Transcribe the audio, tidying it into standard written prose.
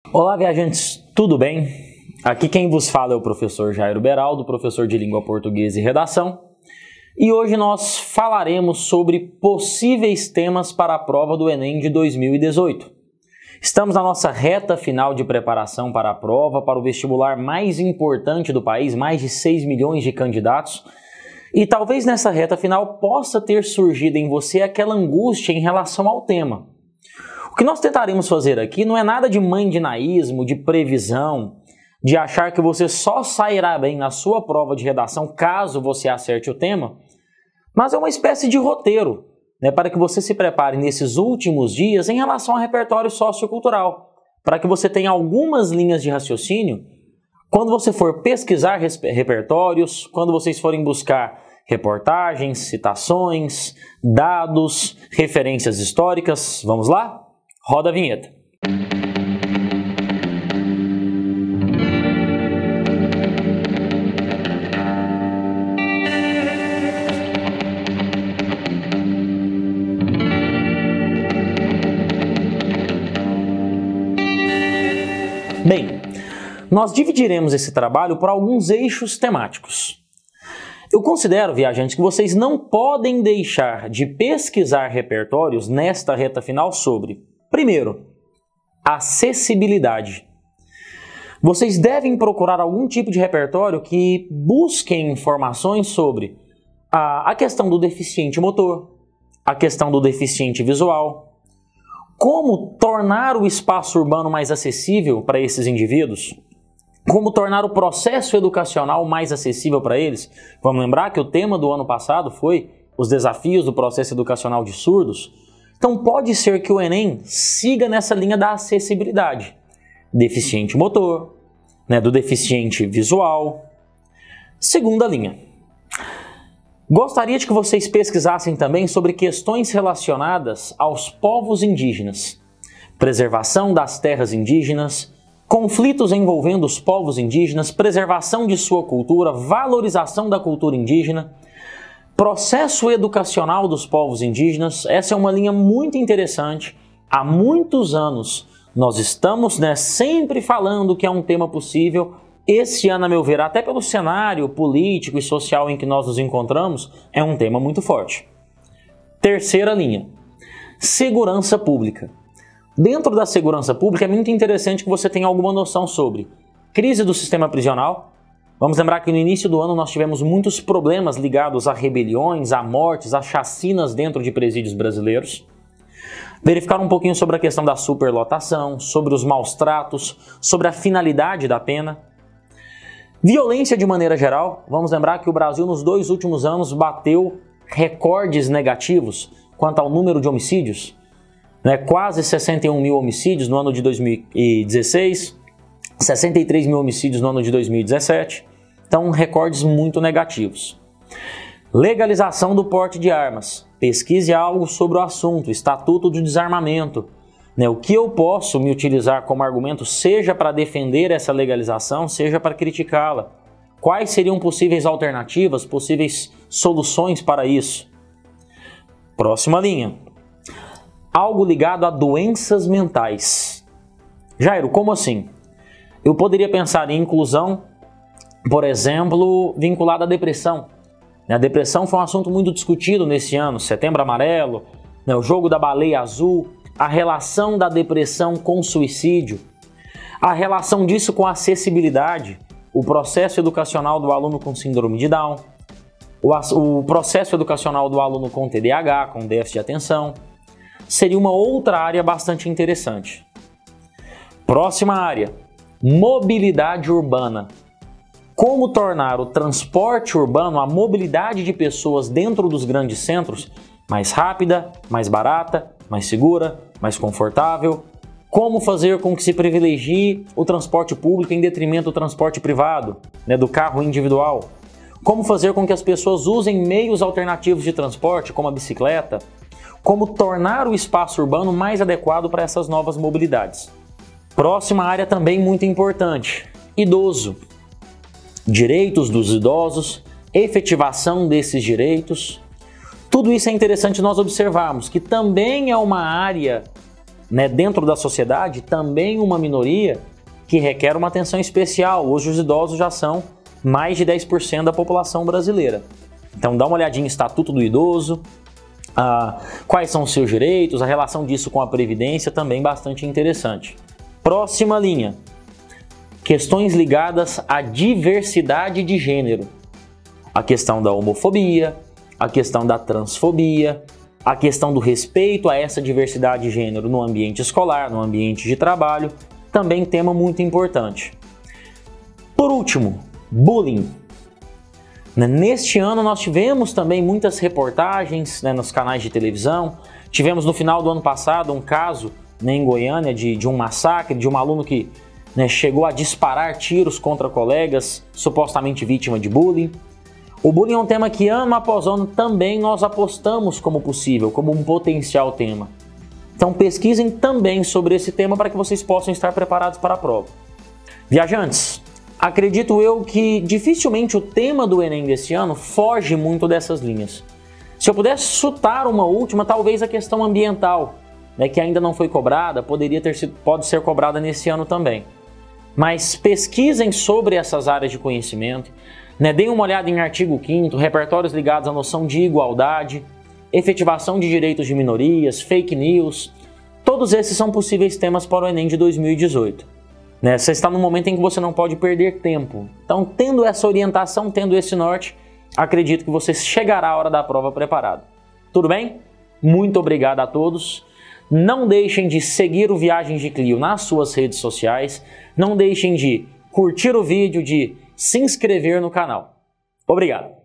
Olá, viajantes, tudo bem? Aqui quem vos fala é o professor Jairo Beraldo, professor de Língua Portuguesa e Redação. E hoje nós falaremos sobre possíveis temas para a prova do Enem de 2018. Estamos na nossa reta final de preparação para a prova, para o vestibular mais importante do país, mais de 6 milhões de candidatos. E talvez nessa reta final possa ter surgido em você aquela angústia em relação ao tema. O que nós tentaremos fazer aqui não é nada de mandinaísmo, de previsão, de achar que você só sairá bem na sua prova de redação caso você acerte o tema, mas é uma espécie de roteiro, para que você se prepare nesses últimos dias em relação ao repertório sociocultural, para que você tenha algumas linhas de raciocínio quando você for pesquisar repertórios, quando vocês forem buscar reportagens, citações, dados, referências históricas. Vamos lá? Roda a vinheta. Bem, nós dividiremos esse trabalho por alguns eixos temáticos. Eu considero, viajantes, que vocês não podem deixar de pesquisar repertórios nesta reta final sobre, primeiro, acessibilidade. Vocês devem procurar algum tipo de repertório que busquem informações sobre a questão do deficiente motor, a questão do deficiente visual, como tornar o espaço urbano mais acessível para esses indivíduos, como tornar o processo educacional mais acessível para eles. Vamos lembrar que o tema do ano passado foi os desafios do processo educacional de surdos. Então pode ser que o Enem siga nessa linha da acessibilidade. Deficiente motor, do deficiente visual. Segunda linha. Gostaria de que vocês pesquisassem também sobre questões relacionadas aos povos indígenas, preservação das terras indígenas, conflitos envolvendo os povos indígenas, preservação de sua cultura, valorização da cultura indígena, processo educacional dos povos indígenas. Essa é uma linha muito interessante. Há muitos anos nós estamos sempre falando que é um tema possível. Esse ano, a meu ver, até pelo cenário político e social em que nós nos encontramos, é um tema muito forte. Terceira linha, segurança pública. Dentro da segurança pública é muito interessante que você tenha alguma noção sobre crise do sistema prisional. Vamos lembrar que no início do ano nós tivemos muitos problemas ligados a rebeliões, a mortes, a chacinas dentro de presídios brasileiros. Verificar um pouquinho sobre a questão da superlotação, sobre os maus tratos, sobre a finalidade da pena. Violência de maneira geral. Vamos lembrar que o Brasil nos 2 últimos anos bateu recordes negativos quanto ao número de homicídios. Quase 61 mil homicídios no ano de 2016, 63 mil homicídios no ano de 2017. Então, recordes muito negativos. Legalização do porte de armas. Pesquise algo sobre o assunto, Estatuto de Desarmamento. O que eu posso me utilizar como argumento, seja para defender essa legalização, seja para criticá-la. Quais seriam possíveis alternativas, possíveis soluções para isso? Próxima linha. Algo ligado a doenças mentais. Jairo, como assim? Eu poderia pensar em inclusão, por exemplo, vinculada à depressão. A depressão foi um assunto muito discutido nesse ano, Setembro Amarelo, o jogo da baleia azul, a relação da depressão com suicídio, a relação disso com a acessibilidade, o processo educacional do aluno com síndrome de Down, o processo educacional do aluno com TDAH, com déficit de atenção, seria uma outra área bastante interessante. Próxima área, mobilidade urbana. Como tornar o transporte urbano, a mobilidade de pessoas dentro dos grandes centros, mais rápida, mais barata, mais segura, mais confortável. Como fazer com que se privilegie o transporte público em detrimento do transporte privado, do carro individual. Como fazer com que as pessoas usem meios alternativos de transporte, como a bicicleta. Como tornar o espaço urbano mais adequado para essas novas mobilidades. Próxima área também muito importante, idoso. Direitos dos idosos, efetivação desses direitos. Tudo isso é interessante nós observarmos, que também é uma área né, dentro da sociedade, também uma minoria que requer uma atenção especial. Hoje os idosos já são mais de 10% da população brasileira. Então dá uma olhadinha em Estatuto do Idoso, quais são os seus direitos, a relação disso com a Previdência, também bastante interessante. Próxima linha, questões ligadas à diversidade de gênero. A questão da homofobia, a questão da transfobia, a questão do respeito a essa diversidade de gênero no ambiente escolar, no ambiente de trabalho, também tema muito importante. Por último, bullying. Neste ano nós tivemos também muitas reportagens, né, nos canais de televisão. Tivemos no final do ano passado um caso, né, em Goiânia de um massacre, de um aluno que, né, chegou a disparar tiros contra colegas, supostamente vítima de bullying. O bullying é um tema que ano após ano também nós apostamos como possível, como um potencial tema. Então pesquisem também sobre esse tema para que vocês possam estar preparados para a prova. Viajantes, acredito eu que dificilmente o tema do Enem desse ano foge muito dessas linhas. Se eu pudesse chutar uma última, talvez a questão ambiental, né, que ainda não foi cobrada, pode ser cobrada nesse ano também. Mas pesquisem sobre essas áreas de conhecimento, né, deem uma olhada em artigo 5º, repertórios ligados à noção de igualdade, efetivação de direitos de minorias, fake news. Todos esses são possíveis temas para o Enem de 2018. Né, você está num momento em que você não pode perder tempo. Então, tendo essa orientação, tendo esse norte, acredito que você chegará à hora da prova preparado. Tudo bem? Muito obrigado a todos. Não deixem de seguir o Viagens de Clio nas suas redes sociais. Não deixem de curtir o vídeo, de se inscrever no canal. Obrigado!